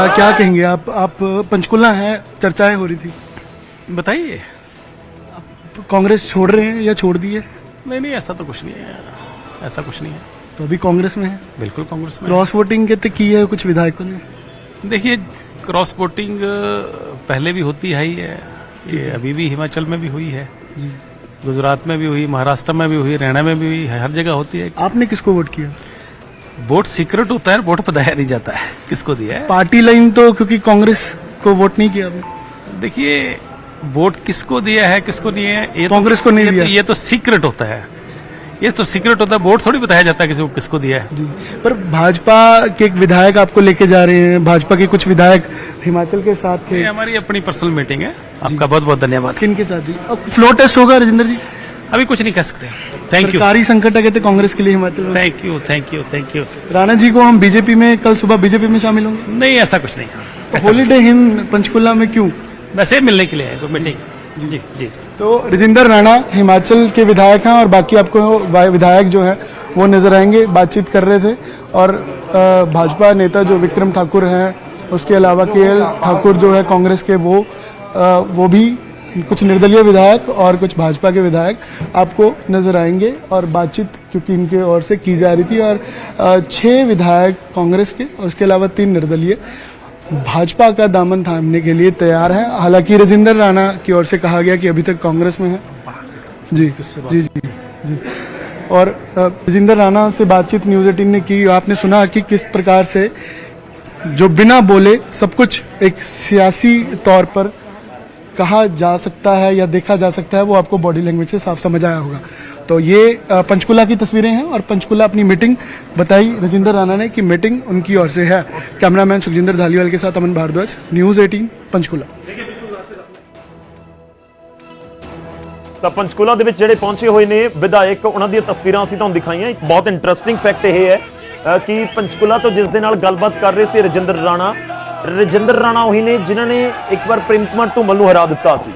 क्या कहेंगे आप पंचकुला हैं, चर्चाएं हो रही थी, बताइए। कांग्रेस छोड़ रहे हैं या छोड़ दिए? नहीं, ऐसा तो कुछ नहीं है, ऐसा कुछ नहीं है। तो अभी कांग्रेस में है? बिल्कुल कांग्रेस में। क्रॉस वोटिंग कहते की है कुछ विधायकों ने। देखिए, क्रॉस वोटिंग पहले भी होती है ही है, ये अभी भी हिमाचल में भी हुई है, गुजरात में भी हुई, महाराष्ट्र में भी हुई, हरियाणा में भी हुई है, हर जगह होती है। आपने किसको वोट किया? वोट सीक्रेट होता है, वोट बताया नहीं जाता है किसको दिया है। पार्टी लाइन तो, क्योंकि कांग्रेस को वोट नहीं किया आपने। देखिए, वोट किसको दिया है किसको नहीं है, ये कांग्रेस को नहीं दिया। ये तो सीक्रेट होता है, ये तो सीक्रेट होता है, वोट थोड़ी बताया जाता है किसी को किसको दिया है। पर भाजपा के एक विधायक आपको लेके जा रहे हैं, भाजपा के कुछ विधायक हिमाचल के साथ थे। ये हमारी अपनी पर्सनल मीटिंग है। आपका बहुत बहुत धन्यवाद। किनके साथ जी? अब फ्लो टेस्ट होगा राजेंद्र जी? अभी कुछ नहीं कह सकते। Thank you. सरकारी संकट है कहते कांग्रेस के लिए हिमाचल में। Thank you, thank you, thank you. Rana ji को हम बीजेपी में, कल सुबह बीजेपी में शामिल होंगे? नहीं, ऐसा कुछ नहीं। हॉलीडे हिंद पंचकुला में क्यों? वैसे मिलने के लिए है कोई मीटिंग। जी जी। तो राजेंद्र राणा हिमाचल के विधायक हैं और बाकी आपको विधायक जो है वो नजर आएंगे, बातचीत कर रहे थे। और भाजपा नेता जो विक्रम ठाकुर हैं, उसके अलावा केएल ठाकुर जो है कांग्रेस के, वो भी कुछ निर्दलीय विधायक और कुछ भाजपा के विधायक आपको नजर आएंगे। और बातचीत क्योंकि इनके ओर से की जा रही थी, और 6 विधायक कांग्रेस के और उसके अलावा 3 निर्दलीय भाजपा का दामन थामने के लिए तैयार है। हालांकि राजेंद्र राणा की ओर से कहा गया कि अभी तक कांग्रेस में है। जी जी जी जी। और राजेंद्र राणा से बातचीत न्यूज़ 18 ने की। आपने सुना कि किस प्रकार से जो बिना बोले सब कुछ एक सियासी तौर पर कहा जा सकता है या देखा जा सकता है, वो आपको बॉडी लैंग्वेज से साफ समझ आया होगा। तो ये पंचकुला की तस्वीरें हैं और पंचकुला अपनी मीटिंग बताई राजेंद्र राणा ने कि मीटिंग उनकी ओर से है। कैमरामैन सुखजिंदर धालीवाल के साथ अमन भारद्वाज, न्यूज़ 18 पंचकुला। ਤਾਂ ਪੰਚਕੂਲਾ ਦੇ ਵਿੱਚ ਜਿਹੜੇ ਪਹੁੰਚੇ ਹੋਏ ਨੇ ਵਿਧਾਇਕ, ਉਹਨਾਂ ਦੀਆਂ ਤਸਵੀਰਾਂ ਅਸੀਂ ਤੁਹਾਨੂੰ ਦਿਖਾਈਆਂ। ਇੱਕ ਬਹੁਤ ਇੰਟਰਸਟਿੰਗ ਫੈਕਟ ਇਹ ਹੈ ਕਿ ਪੰਚਕੂਲਾ ਤੋਂ ਜਿਸ ਦੇ ਨਾਲ ਗੱਲਬਾਤ ਕਰ ਰਹੇ ਸੀ ਰਜਿੰਦਰ ਰਾਣਾ ਉਹੀ ਨੇ ਜਿਨ੍ਹਾਂ ਨੇ ਇੱਕ ਵਾਰ ਪ੍ਰੇਮ ਕੁਮਾਰ ਧੂਮਲ ਨੂੰ ਹਰਾ ਦਿੱਤਾ ਸੀ।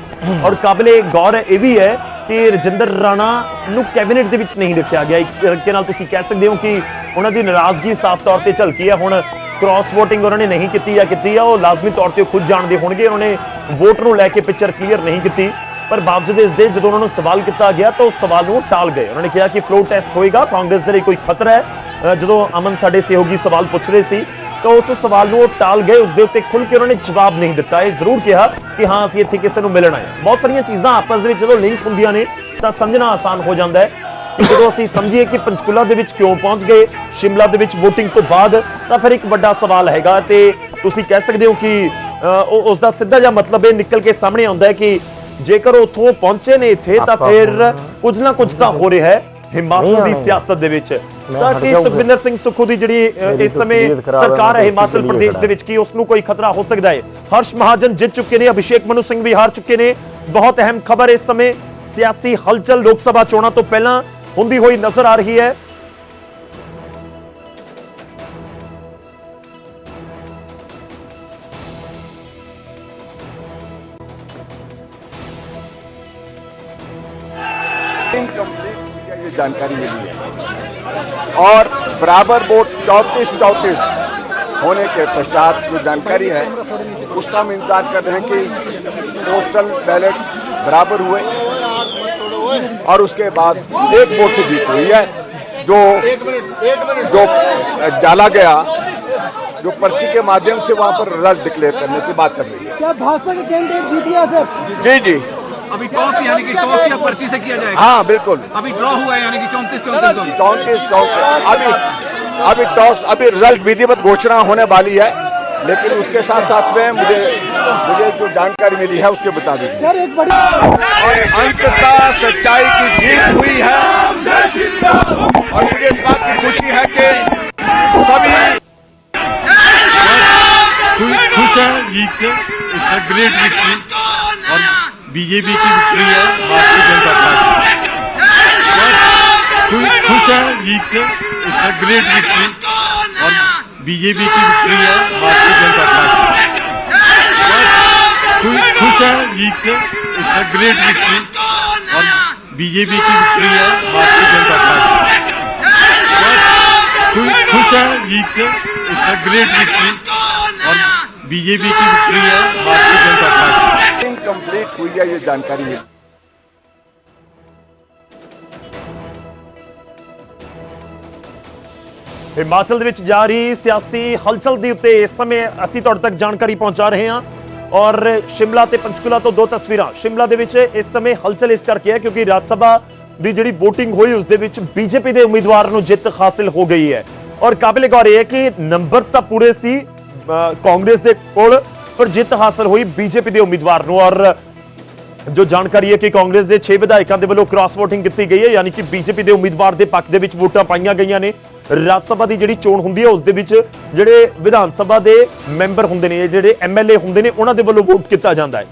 ਔਰ ਕਾਬਲੇ ਗੌਰ ਇਹ ਵੀ ਹੈ ਕਿ ਰਜਿੰਦਰ ਰਾਣਾ ਨੂੰ ਕੈਬਨਿਟ ਦੇ ਵਿੱਚ ਨਹੀਂ ਦੇਖਿਆ ਗਿਆ। ਇੱਕ ਤਰੀਕੇ ਨਾਲ ਤੁਸੀਂ ਕਹਿ ਸਕਦੇ ਹੋ ਕਿ ਉਹਨਾਂ ਦੀ ਨਾਰਾਜ਼ਗੀ ਸਾਫ਼ ਤੌਰ ਤੇ ਝਲਕੀ ਹੈ। ਹੁਣ ਕ੍ਰਾਸ ਵੋਟਿੰਗ ਉਹਨਾਂ ਨੇ ਨਹੀਂ ਕੀਤੀ ਆ, ਉਹ ਲਾਜ਼ਮੀ ਤੌਰ ਤੇ ਖੁਦ ਜਾਣਦੇ ਹੋਣਗੇ। ਉਹਨਾਂ ਨੇ ਵੋਟ ਨੂੰ ਲੈ ਕੇ ਪਿਕਚਰ ਕਲੀਅਰ ਨਹੀਂ ਕੀਤੀ, ਪਰ ਬਾਵਜੂਦ ਇਸ ਦੇ ਜਦੋਂ ਉਹਨਾਂ ਨੂੰ ਸਵਾਲ ਕੀਤਾ ਗਿਆ ਤਾਂ ਉਸ ਸਵਾਲ ਨੂੰ ਟਾਲ ਗਏ। ਉਹਨਾਂ ਨੇ ਕਿਹਾ ਕਿ ਫਲੋ ਟੈਸਟ ਹੋਏਗਾ, ਕਾਂਗਰਸ ਦੇ ਲਈ ਕੋਈ ਖਤਰਾ ਹੈ। ਜਦੋਂ ਅਮਨ ਸਾਡੇ ਸਹਿਯੋਗੀ ਸਵਾਲ ਪੁੱਛ ਰਹੇ ਸੀ ਤਾਂ ਉਸ ਸਵਾਲ ਨੂੰ ਉਹ ਟਾਲ ਗਏ, ਉਸ ਦੇ ਉੱਤੇ ਖੁੱਲ੍ਹ ਕੇ ਉਹਨਾਂ ਨੇ ਜਵਾਬ ਨਹੀਂ ਦਿੱਤਾ। ਇਹ ਜ਼ਰੂਰ ਕਿਹਾ ਕਿ ਹਾਂ ਅਸੀਂ ਇੱਥੇ ਕਿਸੇ ਨੂੰ ਮਿਲਣ ਆਏ। ਬਹੁਤ ਸਾਰੀਆਂ ਚੀਜ਼ਾਂ ਆਪਸ ਦੇ ਵਿੱਚ ਜਦੋਂ ਲਿੰਕ ਹੁੰਦੀਆਂ ਨੇ ਤਾਂ ਸਮਝਣਾ ਆਸਾਨ ਹੋ ਜਾਂਦਾ ਹੈ ਕਿ ਜਦੋਂ ਅਸੀਂ ਸਮਝੀਏ ਕਿ ਪੰਚਕੂਲਾ ਦੇ ਵਿੱਚ ਕਿਉਂ ਪਹੁੰਚ ਗਏ, ਸ਼ਿਮਲਾ ਦੇ ਵਿੱਚ ਵੋਟਿੰਗ ਤੋਂ ਬਾਅਦ, ਤਾਂ ਫਿਰ ਇੱਕ ਵੱਡਾ ਸਵਾਲ ਹੈਗਾ। ਤੇ ਤੁਸੀਂ ਕਹਿ ਸਕਦੇ ਹੋ ਕਿ ਉਸ ਦਾ ਸਿੱਧਾ ਜਿਹਾ ਮਤਲਬ ਇਹ ਨਿਕਲ ਕੇ ਸਾਹਮਣੇ ਆਉਂਦਾ ਹੈ ਕਿ ਜੇਕਰ ਉੱਥੋਂ ਪਹੁੰਚੇ ਨੇ ਇੱਥੇ ਤਾਂ ਫਿਰ ਕੁਝ ਨਾ ਕੁਝ ਤਾਂ ਹੋ ਰਿਹਾ ਹੈ ਹਿਮਾਚਲ ਦੀ ਸਿਆਸਤ ਦੇ ਵਿੱਚ। ਤਾਂ ਕਿ ਸੁਖਵਿੰਦਰ ਸਿੰਘ ਸੁੱਖੂ ਦੀ ਜਿਹੜੀ ਇਸ ਸਮੇਂ ਸਰਕਾਰ ਹੈ ਹਿਮਾਚਲ ਪ੍ਰਦੇਸ਼ ਦੇ ਵਿੱਚ, ਕੀ ਉਸ ਨੂੰ ਕੋਈ ਖਤਰਾ ਹੋ ਸਕਦਾ ਹੈ? ਹਰਸ਼ ਮਹਾਜਨ ਜਿੱਤ ਚੁੱਕੇ ਨੇ, ਅਭਿਸ਼ੇਕ ਮਨੂ ਸਿੰਘ ਵੀ ਹਾਰ ਚੁੱਕੇ ਨੇ। ਬਹੁਤ ਅਹਿਮ ਖਬਰ ਇਸ ਸਮੇਂ ਸਿਆਸੀ ਹਲਚਲ ਲੋਕ ਸਭਾ ਚੋਣਾਂ ਤੋਂ ਪਹਿਲਾਂ ਹੁੰਦੀ ਹੋਈ ਨਜ਼ਰ ਆ ਰਹੀ ਹੈ। जानकारी मिली है और बराबर वोट 34-34 होने के पश्चात जो जानकारी है उसका हम इंतजार कर रहे हैं कि पोस्टल बैलेट बराबर हुए और उसके बाद एक वोट से जीत हुई है। जो डाला गया, जो पर्ची के माध्यम से वहां पर रिजल्ट डिक्लेयर करने की बात कर रही है। क्या भाजपा के कैंडिडेट जीत गया सर? जी जी। अभी टॉस यानी कि टॉस या पर्ची से किया जाएगा? हाँ बिल्कुल। अभी ड्रॉ हुआ है यानी कि 34-34 अभी टॉस, अभी रिजल्ट विधिवत घोषणा होने वाली है, लेकिन उसके साथ साथ में मुझे जो जानकारी मिली है उसके मुताबिक सर एक बड़ी और अंततः सच्चाई की जीत हुई है। और मुझे इस बात की खुशी है कि सभी खुश है जीत से। इट्स अ ग्रेट विक्ट्री और बीजेपी की विक्ट्री है, भारतीय जनता पार्टी। खुश है जीत से। इट्स अ ग्रेट विक्ट्री और बीजेपी की विक्ट्री है, भारतीय जनता पार्टी। खुश है जीत से। इट्स अ ग्रेट विक्ट्री और बीजेपी की विक्ट्री है, भारतीय जनता पार्टी। खुश हैं जीत से, इट्स अ ग्रेट विक्ट्री और बीजेपी की विक्ट्री है, भारतीय जनता पार्टी। इनकम्प्लीट हुई है, ये जानकारी मिली। ਹਿਮਾਚਲ ਦੇ ਵਿੱਚ ਜਾਰੀ ਸਿਆਸੀ ਹਲਚਲ ਦੇ ਉੱਤੇ ਇਸ ਸਮੇਂ ਅਸੀਂ ਤੁਹਾਡੇ ਤੱਕ ਜਾਣਕਾਰੀ ਪਹੁੰਚਾ ਰਹੇ ਹਾਂ ਔਰ ਸ਼ਿਮਲਾ ਤੇ ਪੰਚਕੂਲਾ ਤੋਂ ਦੋ ਤਸਵੀਰਾਂ। ਸ਼ਿਮਲਾ ਦੇ ਵਿੱਚ ਇਸ ਸਮੇਂ ਹਲਚਲ ਇਸ ਕਰਕੇ ਹੈ ਕਿਉਂਕਿ ਰਾਜ ਸਭਾ ਦੀ ਜਿਹੜੀ VOTING ਹੋਈ ਉਸ ਦੇ ਵਿੱਚ ਬੀਜੇਪੀ ਦੇ ਉਮੀਦਵਾਰ ਨੂੰ ਜਿੱਤ ਹਾਸਿਲ ਹੋ ਗਈ ਹੈ ਔਰ ਕਾਬਿਲ ਗੌਰ ਇਹ ਹੈ ਕਿ ਨੰਬਰ ਤਾਂ ਪੂਰੇ ਸੀ ਕਾਂਗਰਸ ਦੇ ਕੋਲ ਪਰ ਜਿੱਤ ਹਾਸਿਲ ਹੋਈ ਬੀਜੇਪੀ ਦੇ ਉਮੀਦਵਾਰ ਨੂੰ ਔਰ ਜੋ ਜਾਣਕਾਰੀ ਹੈ ਕਿ ਕਾਂਗਰਸ ਦੇ 6 ਵਿਧਾਇਕਾਂ ਦੇ ਵੱਲੋਂ ਕ੍ਰਾਸ ਵੋਟਿੰਗ ਕੀਤੀ ਗਈ ਹੈ ਯਾਨੀ ਕਿ ਬੀਜੇਪੀ ਦੇ ਉਮੀਦਵਾਰ ਦੇ ਪੱਖ ਦੇ ਵਿੱਚ ਵੋਟਾਂ ਪਾਈਆਂ ਗਈਆਂ ਨੇ। ਰਾਜ ਸਭਾ ਦੀ ਜਿਹੜੀ ਚੋਣ ਹੁੰਦੀ ਹੈ ਉਸ ਦੇ ਵਿੱਚ ਜਿਹੜੇ ਵਿਧਾਨ ਸਭਾ ਦੇ ਮੈਂਬਰ ਹੁੰਦੇ ਨੇ ਜਿਹੜੇ MLA ਹੁੰਦੇ ਨੇ ਉਹਨਾਂ ਦੇ ਵੱਲੋਂ ਵੋਟ ਕੀਤਾ ਜਾਂਦਾ ਹੈ।